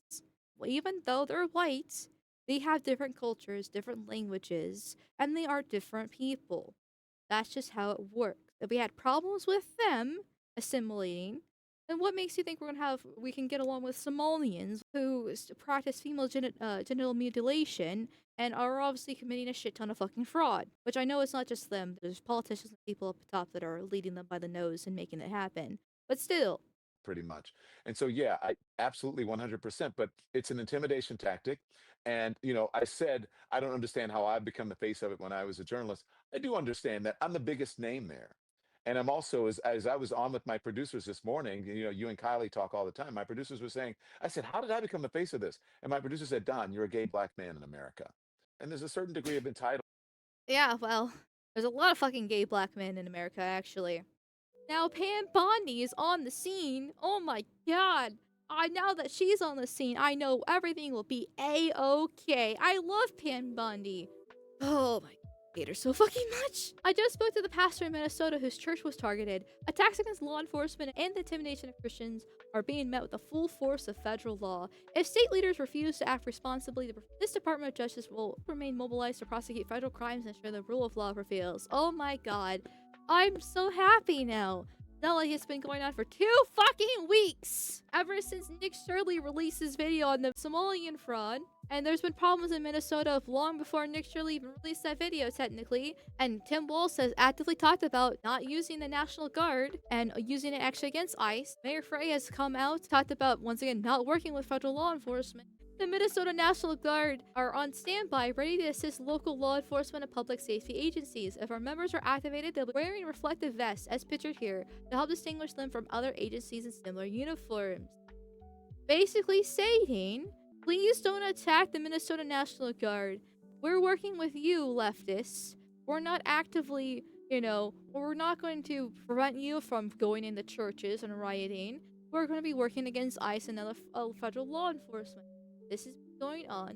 Well, even though they're white, they have different cultures, different languages, and they are different people. That's just how it works. If we had problems with them assimilating, then what makes you think we can get along with Somalians who practice female genital mutilation and are obviously committing a shit ton of fucking fraud? Which I know it's not just them. There's politicians and people up top that are leading them by the nose and making it happen. But still, Pretty much. And so, yeah, I absolutely 100%, but it's an intimidation tactic. And, I said, I don't understand how I've become the face of it when I was a journalist. I do understand that I'm the biggest name there. And I'm also, as I was on with my producers this morning, you and Kylie talk all the time. My producers were saying, I said, how did I become the face of this? And my producer said, Don, you're a gay black man in America. And there's a certain degree of entitlement. yeah, well, there's a lot of fucking gay black men in America, actually. Now Pam Bondi is on the scene. Oh my god. now that she's on the scene, I know everything will be A-okay. I love Pam Bundy. Oh my, I hate her so fucking much. I just spoke to the pastor in Minnesota whose church was targeted. Attacks against law enforcement and the intimidation of Christians are being met with the full force of federal law. If state leaders refuse to act responsibly, this Department of Justice will remain mobilized to prosecute federal crimes and ensure the rule of law prevails. Oh my god. I'm so happy now. Not like it's been going on for 2 fucking weeks! Ever since Nick Shirley released his video on the Somalian fraud. And there's been problems in Minnesota long before Nick Shirley even released that video, technically. And Tim Walz has actively talked about not using the National Guard and using it actually against ICE. Mayor Frey has come out, talked about, once again, not working with federal law enforcement. The Minnesota National Guard are on standby, ready to assist local law enforcement and public safety agencies. If our members are activated, they'll be wearing reflective vests, as pictured here, to help distinguish them from other agencies in similar uniforms. Basically stating, please don't attack the Minnesota National Guard. We're working with you, leftists. We're not actively, we're not going to prevent you from going into churches and rioting. We're going to be working against ICE and other federal law enforcement. This has been going on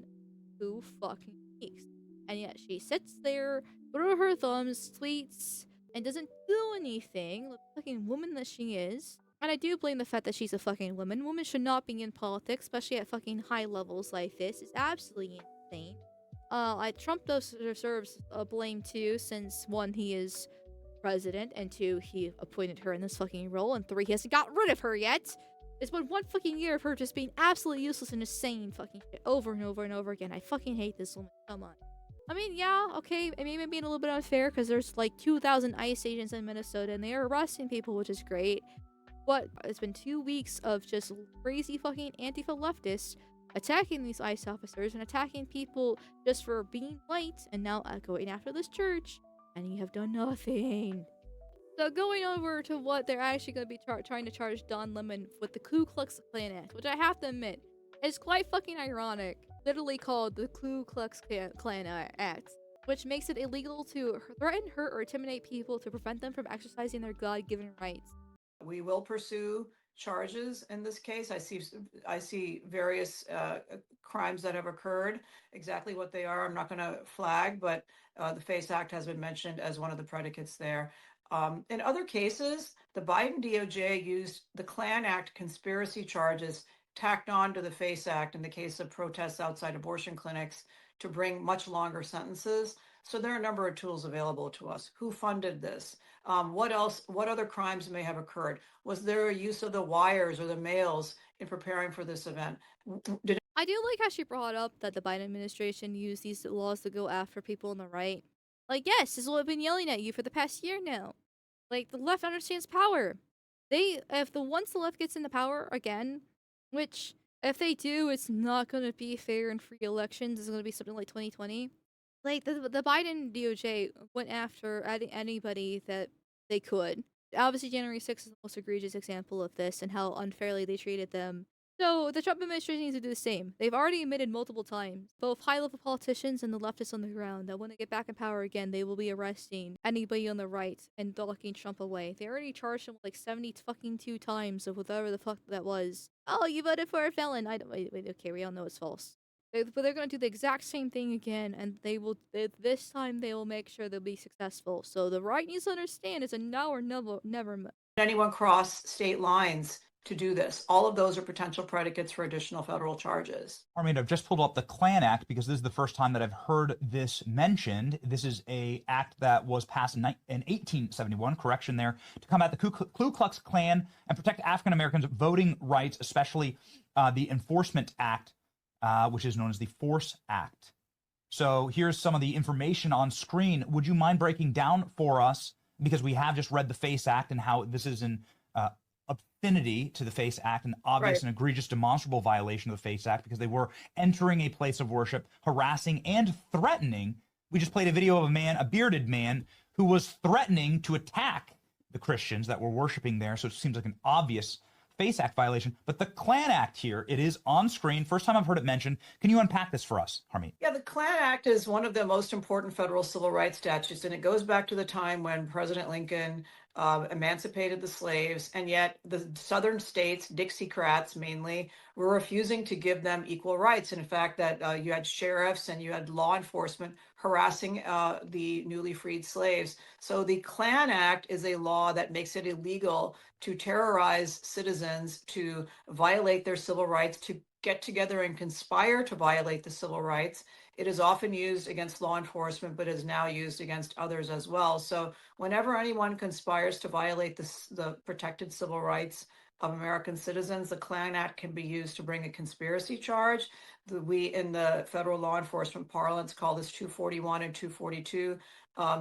2 fucking weeks. And yet she sits there, through her thumbs, tweets, and doesn't do anything. The fucking woman that she is. And I do blame the fact that she's a fucking woman. Women should not be in politics, especially at fucking high levels like this. It's absolutely insane. Trump deserves blame too, since 1, he is president, and 2, he appointed her in this fucking role, and 3, he hasn't got rid of her yet. It's been 1 fucking year of her just being absolutely useless and just saying fucking shit over and over and over again. I fucking hate this woman. Come on. I mean, yeah, okay, I mean, being a little bit unfair because there's like 2,000 ICE agents in Minnesota and they are arresting people, which is great. But it's been 2 weeks of just crazy fucking Antifa leftists attacking these ICE officers and attacking people just for being white, and now going after this church, and you have done nothing. So going over to what they're actually going to be trying to charge Don Lemon with the Ku Klux Klan Act, which I have to admit is quite fucking ironic. Literally called the Ku Klux Klan Act, which makes it illegal to threaten, hurt, or intimidate people to prevent them from exercising their God-given rights. We will pursue charges in this case. I see various crimes that have occurred. Exactly what they are, I'm not going to flag, but the FACE Act has been mentioned as one of the predicates there. In other cases, the Biden DOJ used the Klan Act conspiracy charges tacked on to the FACE Act in the case of protests outside abortion clinics to bring much longer sentences. So there are a number of tools available to us. Who funded this? What else? What other crimes may have occurred? Was there a use of the wires or the mails in preparing for this event? I do like how she brought up that the Biden administration used these laws to go after people on the right. Like, yes, this is what I've been yelling at you for the past year now. Like, the left understands power. Once the left gets into power again, which, if they do, it's not going to be fair and free elections. It's going to be something like 2020. Like, the Biden DOJ went after anybody that they could. Obviously, January 6th is the most egregious example of this and how unfairly they treated them. So, the Trump administration needs to do the same. They've already admitted multiple times, both high-level politicians and the leftists on the ground, that when they get back in power again, they will be arresting anybody on the right and locking Trump away. They already charged him like 72 times of whatever the fuck that was. Oh, you voted for a felon. Wait, okay, we all know it's false. But they're going to do the exact same thing again, and this time they will make sure they'll be successful. So the right needs to understand it's a now or never. Anyone cross state lines to do this? All of those are potential predicates for additional federal charges. I've just pulled up the Klan Act because this is the first time that I've heard this mentioned. This is an act that was passed in 1871, correction there, to combat the Ku Klux Klan and protect African Americans' voting rights, especially the Enforcement Act, which is known as the Force Act. So here's some of the information on screen. Would you mind breaking down for us, because we have just read the FACE Act and how this is an affinity to the FACE Act, an obvious and egregious demonstrable violation of the FACE Act, because they were entering a place of worship, harassing and threatening. We just played a video of a bearded man, who was threatening to attack the Christians that were worshiping there. So it seems like an obvious FACE Act violation. But the Klan Act here, it is on screen. First time I've heard it mentioned. Can you unpack this for us, Harmeet? Yeah, the Klan Act is one of the most important federal civil rights statutes, and it goes back to the time when President Lincoln emancipated the slaves, and yet the southern states, Dixiecrats mainly, were refusing to give them equal rights. And in fact, that you had sheriffs and you had law enforcement harassing the newly freed slaves. So the Klan Act is a law that makes it illegal to terrorize citizens, to violate their civil rights, to get together and conspire to violate the civil rights. It is often used against law enforcement, but is now used against others as well. So whenever anyone conspires to violate the protected civil rights of American citizens, the Klan Act can be used to bring a conspiracy charge. We, in the federal law enforcement parlance, call this 241 and 242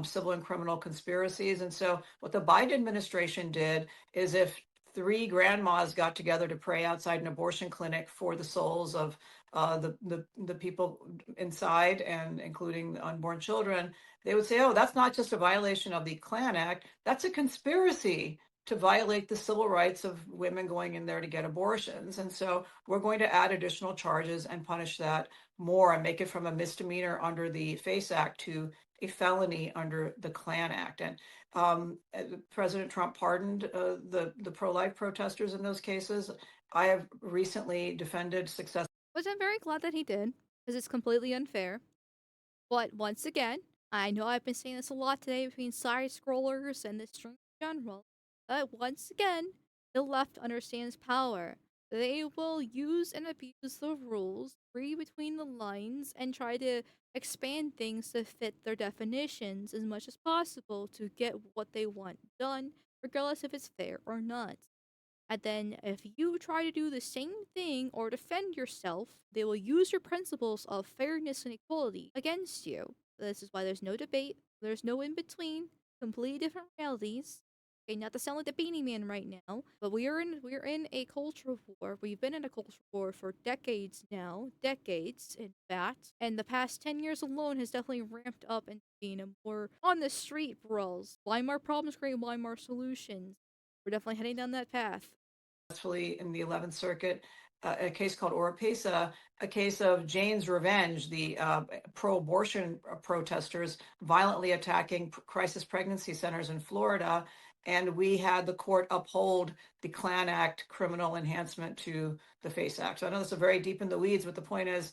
civil and criminal conspiracies. And so what the Biden administration did is, if three grandmas got together to pray outside an abortion clinic for the souls of the people inside, and including the unborn children, they would say, oh, that's not just a violation of the Klan Act, that's a conspiracy to violate the civil rights of women going in there to get abortions. And so we're going to add additional charges and punish that more and make it from a misdemeanor under the FACE Act to a felony under the Klan Act. And President Trump pardoned the pro-life protesters in those cases. I have recently defended success. Which I'm very glad that he did, because it's completely unfair. But once again, I know I've been saying this a lot today between side scrollers and this stream in general, but once again, the left understands power. They will use and abuse the rules, read between the lines, and try to expand things to fit their definitions as much as possible to get what they want done, regardless if it's fair or not. And then, if you try to do the same thing or defend yourself, they will use your principles of fairness and equality against you. This is why there's no debate, there's no in between, completely different realities. Okay, not to sound like the Beanie Man right now, but we're in a cultural war. We've been in a cultural war for decades now, decades in fact. And the past 10 years alone has definitely ramped up into being a more on the street brawls. Weimar problems create Weimar solutions. We're definitely heading down that path. Successfully in the 11th Circuit, a case called Oropesa, a case of Jane's Revenge, the pro-abortion protesters violently attacking crisis pregnancy centers in Florida. And we had the court uphold the Klan Act criminal enhancement to the FACE Act. So I know this is very deep in the weeds, but the point is,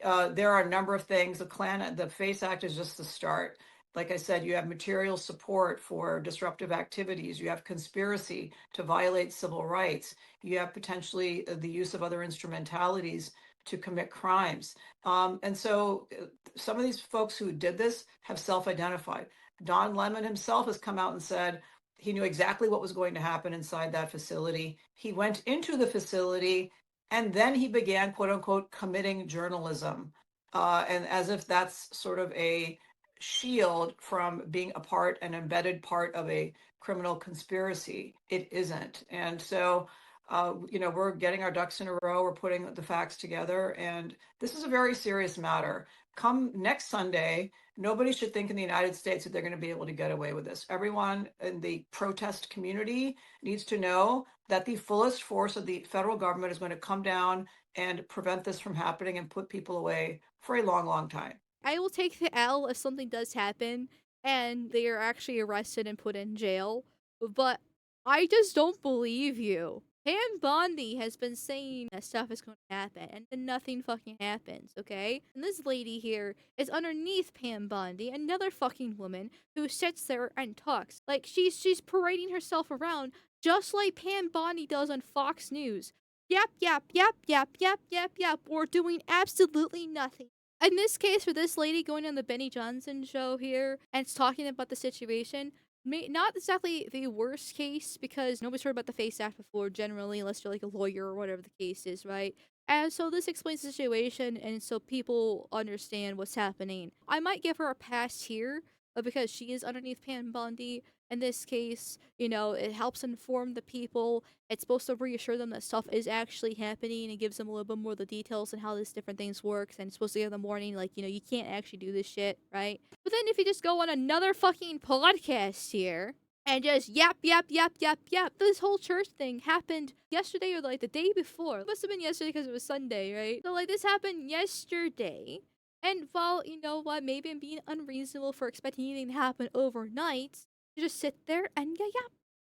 there are a number of things. The FACE Act is just the start. Like I said, you have material support for disruptive activities. You have conspiracy to violate civil rights. You have potentially the use of other instrumentalities to commit crimes. And so some of these folks who did this have self-identified. Don Lemon himself has come out and said he knew exactly what was going to happen inside that facility. He went into the facility and then he began, quote unquote, committing journalism. And as if that's sort of a shield from being a part, an embedded part of a criminal conspiracy. It isn't. And so, we're getting our ducks in a row. We're putting the facts together. And this is a very serious matter. Come next Sunday, nobody should think in the United States that they're going to be able to get away with this. Everyone in the protest community needs to know that the fullest force of the federal government is going to come down and prevent this from happening and put people away for a long, long time. I will take the L if something does happen and they are actually arrested and put in jail. But I just don't believe you. Pam Bondi has been saying that stuff is going to happen, and then nothing fucking happens, okay? And this lady here is underneath Pam Bondi, another fucking woman who sits there and talks. Like, she's parading herself around just like Pam Bondi does on Fox News. Yep, yep, yep, yep, yep, yep, yep. We're doing absolutely nothing. In this case, for this lady going on the Benny Johnson show here and talking about the situation, not exactly the worst case, because nobody's heard about the FACE Act before generally, unless you're like a lawyer or whatever the case is, right? And so this explains the situation, and so people understand what's happening. I might give her a pass here, because she is underneath Pam Bondi. In this case, it helps inform the people. It's supposed to reassure them that stuff is actually happening and gives them a little bit more of the details and how these different things works. And it's supposed to give them warning, like, you can't actually do this shit, right? But then if you just go on another fucking podcast here and just yap, yap, yap, yap, yap. This whole church thing happened yesterday or like the day before. It must have been yesterday because it was Sunday, right? So like this happened yesterday. And while, you know what, maybe I'm being unreasonable for expecting anything to happen overnight, you just sit there and yeah,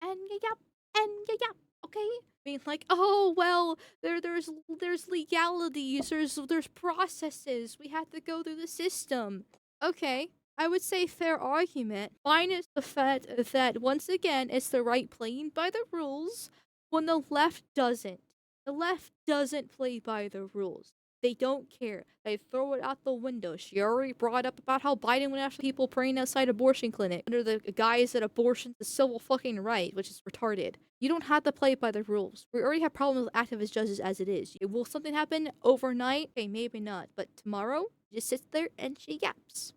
and yep, and yep. Okay, being like, oh well, there's legalities, there's processes. We have to go through the system. Okay, I would say fair argument. Minus the fact that once again, it's the right playing by the rules when the left doesn't. The left doesn't play by the rules. They don't care. They throw it out the window. She already brought up about how Biden went after people praying outside abortion clinic under the guise that abortion's a civil fucking right, which is retarded. You don't have to play by the rules. We already have problems with activist judges as it is. Will something happen overnight? Okay, maybe not. But tomorrow, she just sits there and she yaps.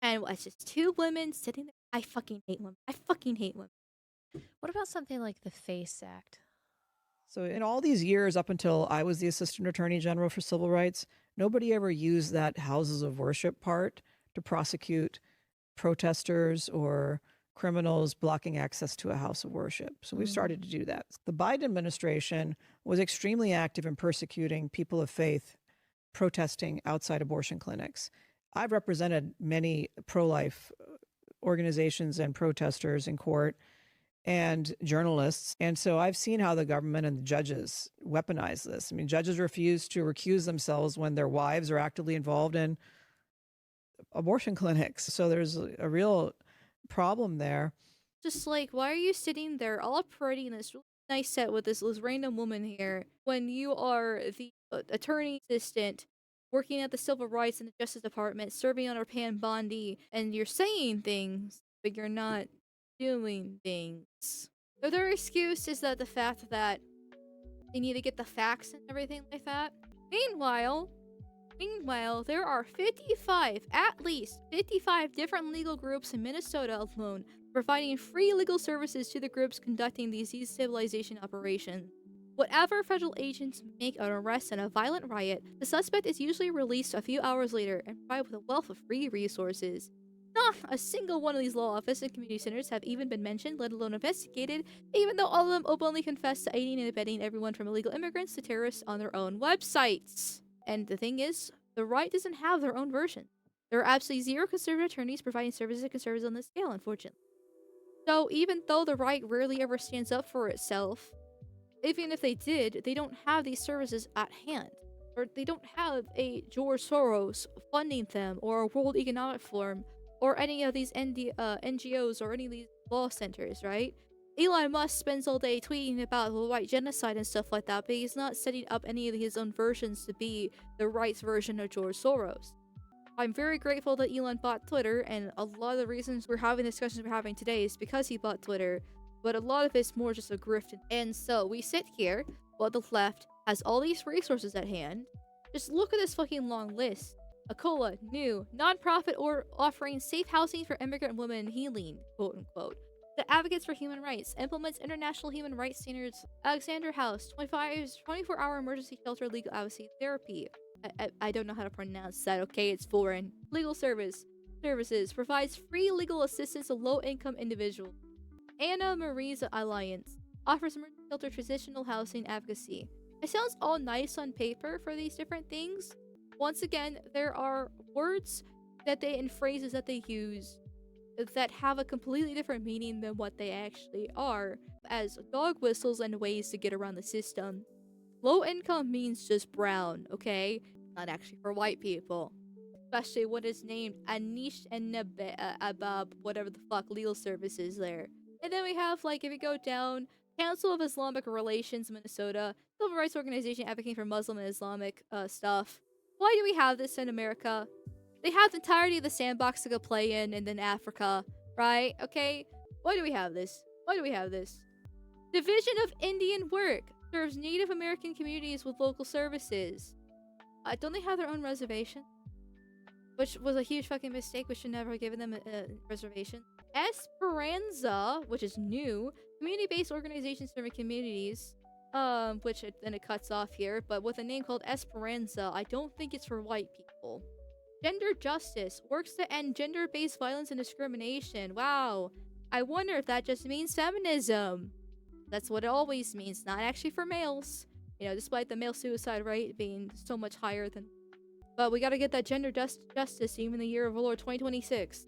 And it's just two women sitting there. I fucking hate women. I fucking hate women. What about something like the FACE Act? So in all these years up until I was the Assistant Attorney General for Civil Rights, nobody ever used that houses of worship part to prosecute protesters or criminals blocking access to a house of worship. So we've started to do that. The Biden administration was extremely active in persecuting people of faith protesting outside abortion clinics. I've represented many pro-life organizations and protesters in court and journalists. And so I've seen how the government and the judges weaponize this. I mean, judges refuse to recuse themselves when their wives are actively involved in abortion clinics. So there's a real problem there. Just like, why are you sitting there all pretty in this really nice set with this random woman here when you are the attorney assistant working at the Civil Rights and the Justice Department, serving under Pan Bondi, and you're saying things, but you're not doing things. Their excuse is that the fact that they need to get the facts and everything like that. Meanwhile, there are 55, at least 55 different legal groups in Minnesota alone providing free legal services to the groups conducting these destabilization operations. Whatever federal agents make an arrest in a violent riot, the suspect is usually released a few hours later and provided with a wealth of free resources. Not a single one of these law office and community centers have even been mentioned, let alone investigated, even though all of them openly confess to aiding and abetting everyone from illegal immigrants to terrorists on their own websites. And the thing is, the right doesn't have their own version. There are absolutely zero conservative attorneys providing services to conservatives on this scale, unfortunately. So even though the right rarely ever stands up for itself, even if they did, they don't have these services at hand. Or they don't have a George Soros funding them, or a World Economic Forum, or any of these NGOs or any of these law centers, right? Elon Musk spends all day tweeting about the white genocide and stuff like that, but he's not setting up any of his own versions to be the right's version of George Soros. I'm very grateful that Elon bought Twitter, and a lot of the reasons we're having the discussions we're having today is because he bought Twitter, but a lot of it's more just a grift. And so we sit here while the left has all these resources at hand. Just look at this fucking long list. ACOLA, new, non-profit or offering safe housing for immigrant women healing, quote unquote. The Advocates for Human Rights implements international human rights standards. Alexander House, 24-hour emergency shelter legal advocacy therapy. I don't know how to pronounce that, okay? It's foreign. Legal services provides free legal assistance to low-income individuals. Anna Marie's Alliance offers emergency shelter transitional housing advocacy. It sounds all nice on paper for these different things. Once again, there are words and phrases that they use that have a completely different meaning than what they actually are, as dog whistles and ways to get around the system. Low income means just brown, okay? Not actually for white people. Especially when it's named Anish and Abab, whatever the fuck legal services there. And then we have, like, if you go down, Council of Islamic Relations Minnesota, civil rights organization advocating for Muslim and Islamic stuff. Why do we have this in America? They have the entirety of the sandbox to go play in, and then Africa, right? Okay, why do we have this? Why do we have this? Division of Indian Work serves Native American communities with local services. Don't they have their own reservation? Which was a huge fucking mistake. We should never have given them a reservation. Esperanza, which is new, community-based organization serving communities. Then it cuts off here, but with a name called Esperanza, I don't think it's for white people. Gender Justice works to end gender-based violence and discrimination. Wow. I wonder if that just means feminism. That's what it always means, not actually for males. You know, despite the male suicide rate being so much higher than... But we gotta get that gender justice even in the year of Lord 2026.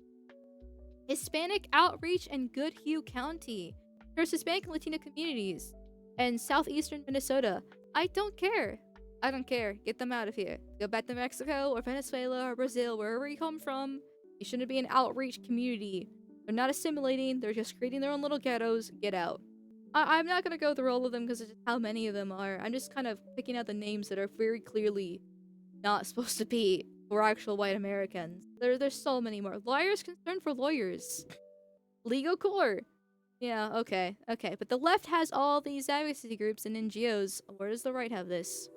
Hispanic Outreach in Goodhue County. There's Hispanic and Latino communities in southeastern Minnesota. I don't care. I don't care. Get them out of here. Go back to Mexico or Venezuela or Brazil, wherever you come from. You shouldn't be an outreach community. They're not assimilating. They're just creating their own little ghettos. Get out. I'm not gonna go through all of them because of just how many of them are. I'm just kind of picking out the names that are very clearly not supposed to be for actual white Americans. There's so many more. Lawyers concerned for lawyers. Legal core. Yeah, okay. But the left has all these advocacy groups and NGOs. Where does the right have this?